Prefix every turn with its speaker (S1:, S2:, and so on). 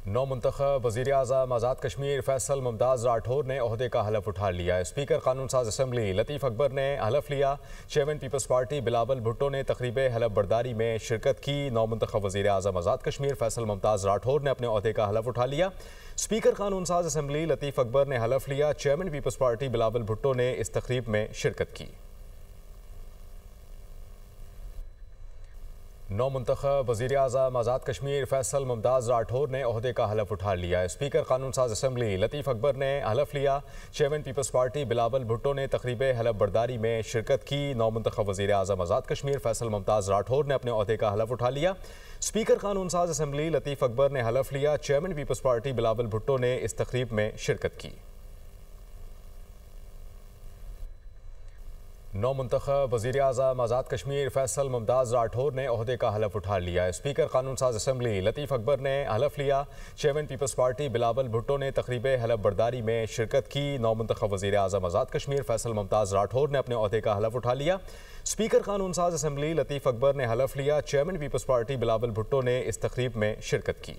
S1: नौ मुंतखब वज़ीर-ए-आज़म आज़ाद कश्मीर फैसल मुमताज़ राठौर ने ओहदे का हलफ उठा लिया। स्पीकर कानून साज असम्बली लतीफ़ अकबर ने हलफ लिया। Chairman Peoples Party Bilawal Bhutto ने तकरीब हलफ बरदारी में शिरकत की। नौ मुंतखब वज़ीर-ए-आज़म आज़ाद कश्मीर फैसल मुमताज़ राठौर ने अपने ओहदे का हलफ उठा लिया। स्पीकर कानून साज असम्बली लतीफ़ अकबर ने हलफ लिया। Chairman Peoples Party Bilawal Bhutto ने इस तकरीब में शिरकत की। नौ मुंतखब वज़ीर-ए-आज़म आज़ाद कश्मीर फैसल मुमताज़ राठौर ने ओहदे का हलफ उठा लिया। स्पीकर कानून साज असम्बली लतीफ़ अकबर ने हलफ लिया। Chairman Peoples Party Bilawal Bhutto ने तकरीब हलफ बरदारी में शिरकत की। नौ मुंतखब वज़ीर-ए-आज़म आज़ाद कश्मीर फैसल मुमताज़ राठौर ने अपने ओहदे का हलफ उठा लिया। स्पीकर कानून साज असम्बली लतीफ़ अकबर ने हलफ लिया। Chairman Peoples Party Bilawal Bhutto ने इस तकरीब में शिरकत की। नौ मुंतखब वज़ीर-ए-आज़म आज़ाद कश्मीर फैसल मुमताज़ राठौर ने ओहदे का हलफ उठा लिया। स्पीकर कानून साज असम्बली लतीफ़ अकबर ने हलफ लिया। Chairman Peoples Party Bilawal Bhutto ने तकरीब हलफ बरदारी में शिरकत की। नौ मुंतखब वज़ीर-ए-आज़म आज़ाद कश्मीर फैसल मुमताज़ राठौर ने अपने ओहदे का हलफ उठा लिया। स्पीकर कानून साज असम्बली लतीफ़ अकबर ने हलफ लिया। Chairman Peoples Party Bilawal Bhutto ने इस तकरीब में शिरकत की।